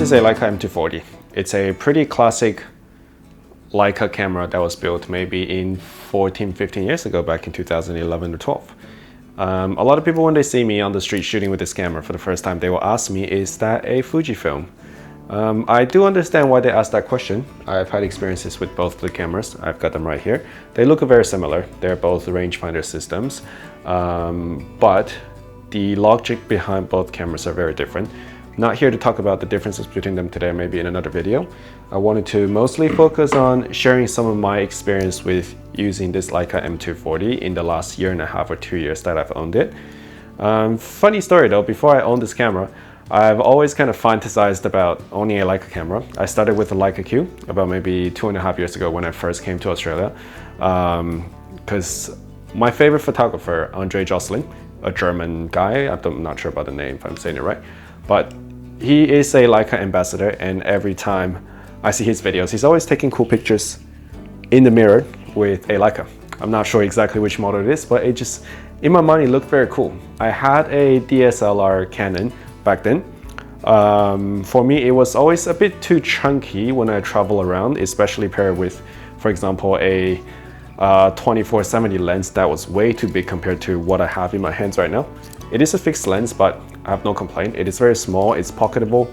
This is a Leica M240. It's a pretty classic Leica camera that was built maybe in 15 years ago, back in 2011 or 12. A lot of people, when they see me on the street shooting with this camera for the first time, they will ask me, is that a Fujifilm? I do understand why they ask that question. I've had experiences with both the cameras. I've got them right here. They look very similar. They're both rangefinder systems, but the logic behind both cameras are very different. Not here to talk about the differences between them today, maybe in another video. I wanted to mostly focus on sharing some of my experience with using this Leica M240 in the last 1.5 or 2 years that I've owned it. Funny story though, before I owned this camera, I've always kind of fantasized about owning a Leica camera. I started with the Leica Q about maybe 2.5 years ago when I first came to Australia. Because my favorite photographer, Andre Josselin, a German guy, I'm not sure about the name if I'm saying it right, but he is a Leica ambassador, and every time I see his videos, he's always taking cool pictures in the mirror with a Leica. I'm not sure exactly which model it is, but it just, in my mind, it looked very cool. I had a DSLR Canon back then. For me, it was always a bit too chunky when I travel around, especially paired with, for example, a 24-70 lens that was way too big compared to what I have in my hands right now. It is a fixed lens, but I have no complaint. It is very small, it's pocketable.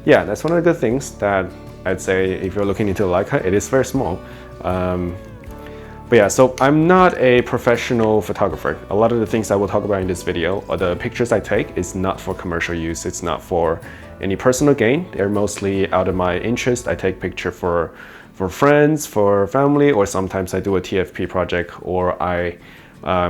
Yeah, that's one of the good things that I'd say if you're looking into Leica, it is very small. But yeah, so I'm not a professional photographer. A lot of the things I will talk about in this video, or the pictures I take, is not for commercial use. It's not for any personal gain. They're mostly out of my interest. I take picture for friends, for family, or sometimes I do a TFP project, or I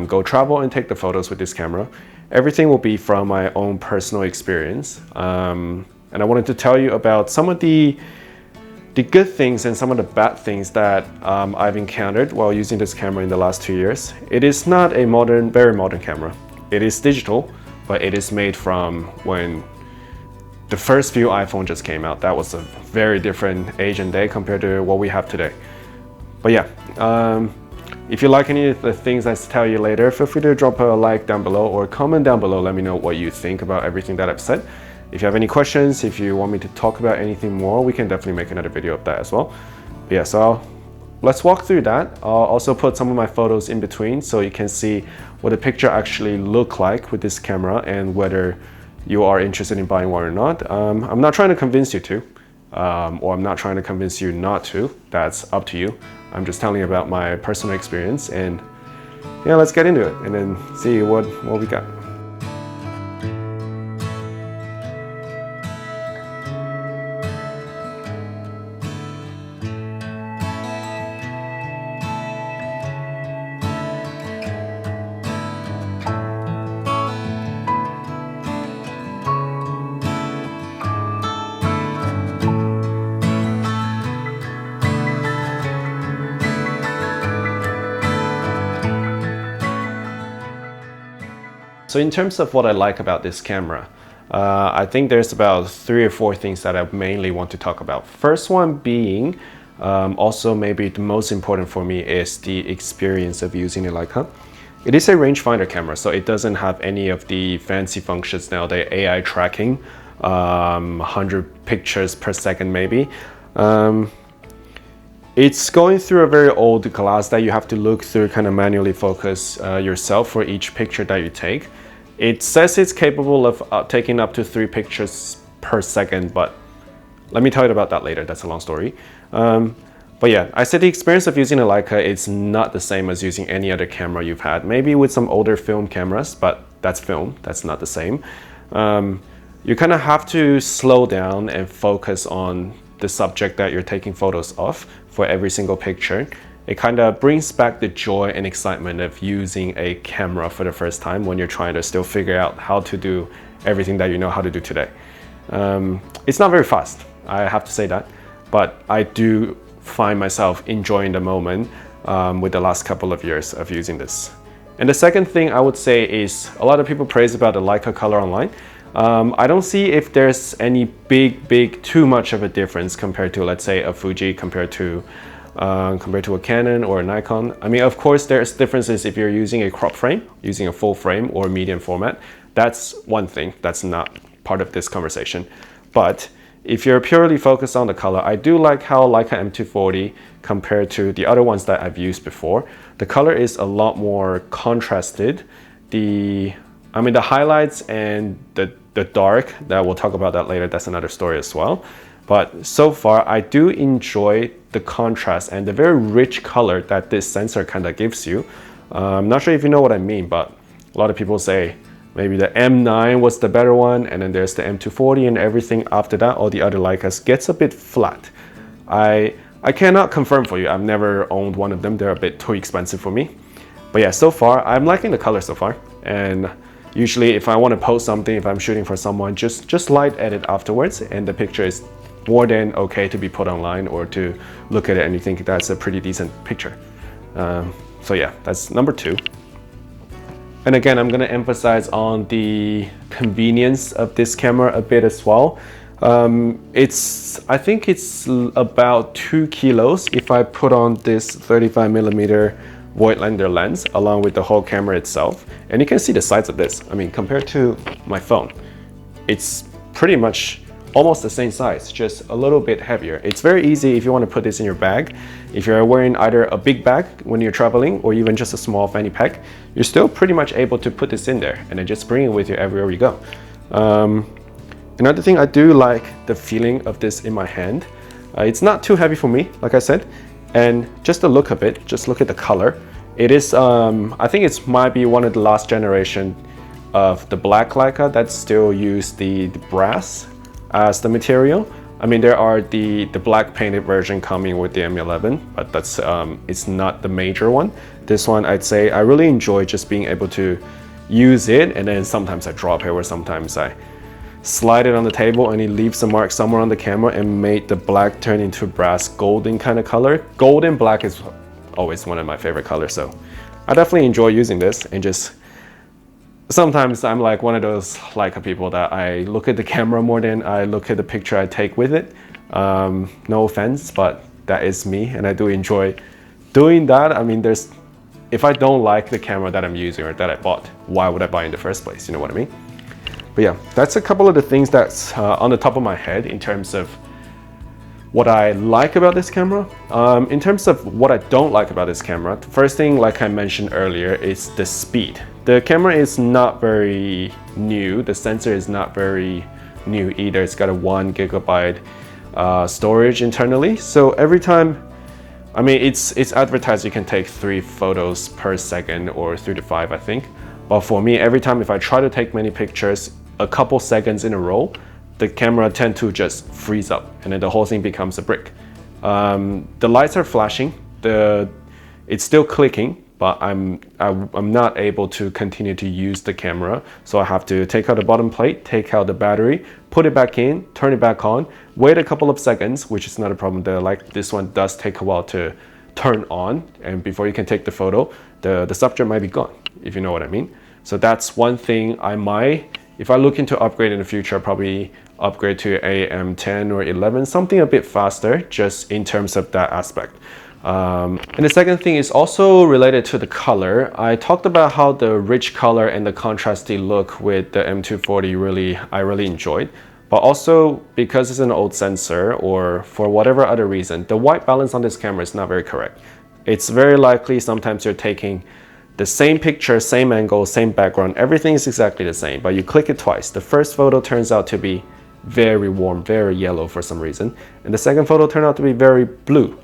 go travel and take the photos with this camera. Everything will be from my own personal experience. And I wanted to tell you about some of the good things and some of the bad things that I've encountered while using this camera in the last 2 years. It is not a very modern camera. It is digital, but it is made from when the first few iPhones just came out. That was a very different age and day compared to what we have today. But yeah, if you like any of the things I tell you later, feel free to drop a like down below or comment down below. Let me know what you think about everything that I've said. If you have any questions, if you want me to talk about anything more, we can definitely make another video of that as well. But yeah, so let's walk through that. I'll also put some of my photos in between so you can see what the picture actually look like with this camera and whether you are interested in buying one or not. I'm not trying to convince you to, or I'm not trying to convince you not to. That's up to you. I'm just telling you about my personal experience, and yeah, let's get into it and then see what we got. So in terms of what I like about this camera, I think there's about 3 or 4 things that I mainly want to talk about. First one being, also maybe the most important for me, is the experience of using a Leica. It is a rangefinder camera, so it doesn't have any of the fancy functions now, the AI tracking, 100 pictures per second maybe. It's going through a very old glass that you have to look through, kind of manually focus yourself for each picture that you take. It says it's capable of taking up to 3 pictures per second, but let me tell you about that later. That's a long story. But yeah, I said the experience of using a Leica is not the same as using any other camera you've had. Maybe with some older film cameras, but that's film. That's not the same. You kind of have to slow down and focus on the subject that you're taking photos of for every single picture. It kind of brings back the joy and excitement of using a camera for the first time when you're trying to still figure out how to do everything that you know how to do today. It's not very fast, I have to say that, but I do find myself enjoying the moment with the last couple of years of using this. And the second thing I would say is, a lot of people praise about the Leica color online. I don't see if there's any too much of a difference compared to, let's say, a Fuji compared to a Canon or a Nikon. I mean, of course, there's differences if you're using a crop frame, using a full frame or medium format. That's one thing. That's not part of this conversation. But if you're purely focused on the color, I do like how Leica M240 compared to the other ones that I've used before. The color is a lot more contrasted. The highlights and the dark, that we'll talk about that later, that's another story as well. But so far, I do enjoy the contrast and the very rich color that this sensor kind of gives you. I'm not sure if you know what I mean, but a lot of people say maybe the M9 was the better one, and then there's the M240, and everything after that, all the other Leicas gets a bit flat. I cannot confirm for you. I've never owned one of them. They're a bit too expensive for me. But yeah, so far, I'm liking the color so far. And usually if I want to post something, if I'm shooting for someone, just light edit afterwards, and the picture is more than okay to be put online or to look at it and you think that's a pretty decent picture. So yeah, that's number 2. And again, I'm going to emphasize on the convenience of this camera a bit as well. I think it's about 2 kilos if I put on this 35mm Voigtlander lens along with the whole camera itself. And you can see the size of this. I mean, compared to my phone, it's pretty much almost the same size, just a little bit heavier. It's very easy if you want to put this in your bag. If you're wearing either a big bag when you're traveling or even just a small fanny pack, you're still pretty much able to put this in there and then just bring it with you everywhere you go. Another thing, I do like the feeling of this in my hand. It's not too heavy for me, like I said, and just the look of it, just look at the color. It is, I think it might be one of the last generation of the black Leica that still use the brass as the material. I mean, there are the black painted version coming with the M11, but that's it's not the major one. This one, I'd say I really enjoy just being able to use it, and then sometimes I drop it, or sometimes I slide it on the table and it leaves a mark somewhere on the camera and made the black turn into brass golden kind of color. Golden black is always one of my favorite colors, so I definitely enjoy using this. And just sometimes I'm like one of those Leica people that I look at the camera more than I look at the picture I take with it. No offense, but that is me, and I do enjoy doing that. I mean, if I don't like the camera that I'm using or that I bought, why would I buy in the first place? You know what I mean? But yeah, that's a couple of the things that's on the top of my head in terms of what I like about this camera. In terms of what I don't like about this camera, the first thing, like I mentioned earlier, is the speed. The camera is not very new. The sensor is not very new either. It's got a 1 GB storage internally. So every time, I mean, it's advertised you can take 3 photos per second, or 3 to 5, I think. But for me, every time if I try to take many pictures, a couple seconds in a row, the camera tends to just freeze up, and then the whole thing becomes a brick. The lights are flashing, it's still clicking, but I'm not able to continue to use the camera. So I have to take out the bottom plate, take out the battery, put it back in, turn it back on, wait a couple of seconds, which is not a problem. This one does take a while to turn on, and before you can take the photo, the subject might be gone, if you know what I mean. So that's one thing I might, if I look into upgrade in the future, I'll probably upgrade to a M10 or 11, something a bit faster, just in terms of that aspect. And the second thing is also related to the color. I talked about how the rich color and the contrasty look with the M240 I really enjoyed. But also because it's an old sensor, or for whatever other reason, the white balance on this camera is not very correct. It's very likely sometimes you're taking the same picture, same angle, same background, everything is exactly the same, but you click it twice. The first photo turns out to be very warm, very yellow for some reason, and the second photo turned out to be very blue.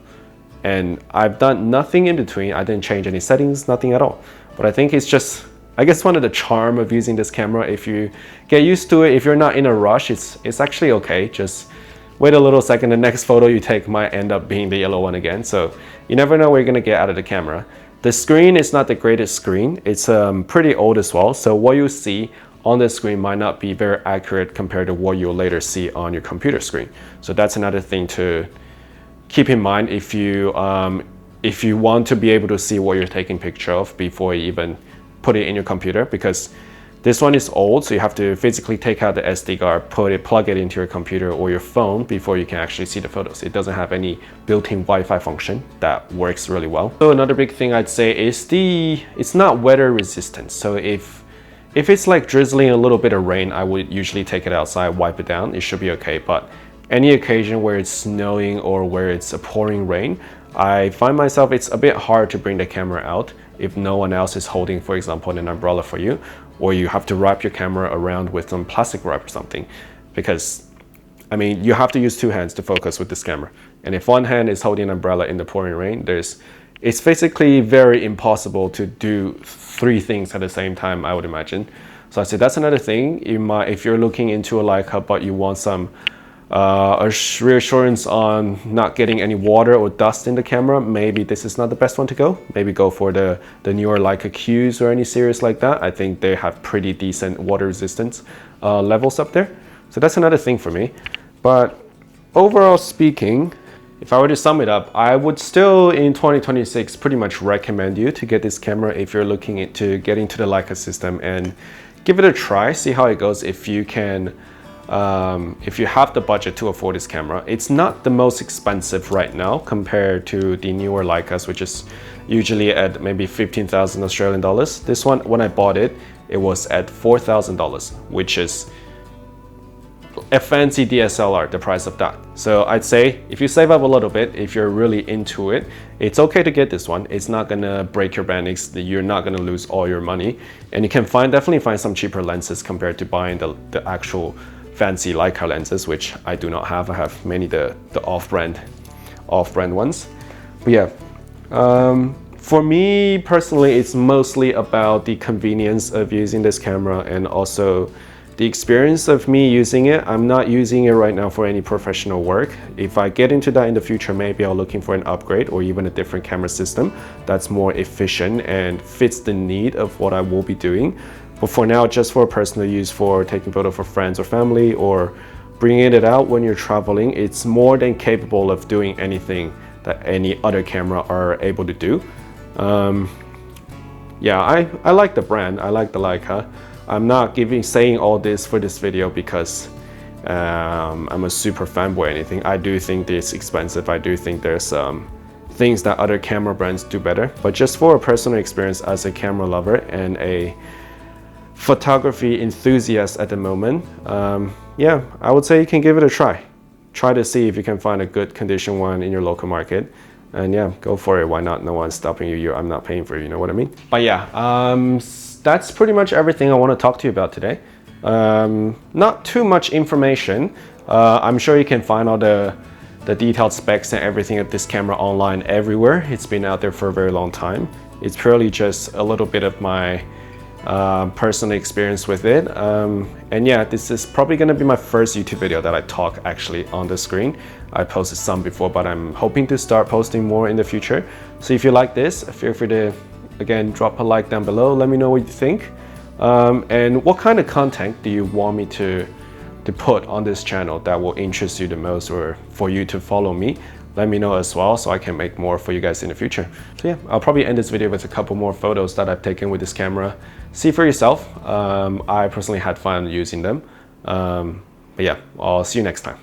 And I've done nothing in between. I didn't change any settings, nothing at all. But I think it's just, I guess, one of the charm of using this camera. If you get used to it, if you're not in a rush, it's actually okay. Just wait a little second, the next photo you take might end up being the yellow one again. So you never know what you're gonna get out of the camera. The screen is not the greatest screen. It's pretty old as well. So what you see on the screen might not be very accurate compared to what you'll later see on your computer screen. So that's another thing to keep in mind if you want to be able to see what you're taking picture of before you even put it in your computer, because this one is old, so you have to physically take out the SD card, plug it into your computer or your phone before you can actually see the photos. It doesn't have any built-in Wi-Fi function that works really well. So another big thing I'd say is it's not weather resistant. So if If it's like drizzling a little bit of rain, I would usually take it outside, wipe it down. It should be okay. But any occasion where it's snowing or where it's a pouring rain, I find myself it's a bit hard to bring the camera out if no one else is holding, for example, an umbrella for you, or you have to wrap your camera around with some plastic wrap or something. Because, I mean, you have to use two hands to focus with this camera. And if one hand is holding an umbrella in the pouring rain, it's basically very impossible to do three things at the same time, I would imagine. So I said that's another thing. If you're looking into a Leica, but you want some reassurance on not getting any water or dust in the camera, maybe this is not the best one to go. Maybe go for the newer Leica Qs or any series like that. I think they have pretty decent water resistance levels up there. So that's another thing for me. But overall speaking, if I were to sum it up, I would still in 2026 pretty much recommend you to get this camera if you're looking into getting to the Leica system and give it a try, see how it goes. If you can, if you have the budget to afford this camera. It's not the most expensive right now compared to the newer Leicas, which is usually at maybe 15,000 Australian dollars. This one, when I bought it, it was at $4,000, which is a fancy DSLR, the price of that. So I'd say if you save up a little bit, if you're really into it, it's okay to get this one. It's not gonna break your bank. You're not gonna lose all your money. And you can definitely find some cheaper lenses compared to buying the actual fancy Leica lenses, which I do not have. I have many the off-brand ones. But yeah, for me personally, it's mostly about the convenience of using this camera and also the experience of me using it. I'm not using it right now for any professional work. If I get into that in the future, maybe I'm looking for an upgrade or even a different camera system that's more efficient and fits the need of what I will be doing. But for now, just for personal use, for taking photo for friends or family or bringing it out when you're traveling, it's more than capable of doing anything that any other camera are able to do. Yeah, I like the brand. I like the Leica. I'm not saying all this for this video because I'm a super fanboy or anything. I do think it's expensive. I do think there's things that other camera brands do better. But just for a personal experience as a camera lover and a photography enthusiast at the moment, yeah, I would say you can give it a try. Try to see if you can find a good condition one in your local market. And yeah, go for it. Why not? No one's stopping you. I'm not paying for you. You know what I mean? But yeah, that's pretty much everything I want to talk to you about today. Not too much information. I'm sure you can find all the detailed specs and everything of this camera online everywhere. It's been out there for a very long time. It's purely just a little bit of my personal experience with it. And yeah, this is probably going to be my first YouTube video that I talk actually on the screen. I posted some before, but I'm hoping to start posting more in the future. So if you like this, feel free to, again, drop a like down below. Let me know what you think. And what kind of content do you want me to put on this channel that will interest you the most, or for you to follow me? Let me know as well so I can make more for you guys in the future. So yeah, I'll probably end this video with a couple more photos that I've taken with this camera. See for yourself. I personally had fun using them. But yeah, I'll see you next time.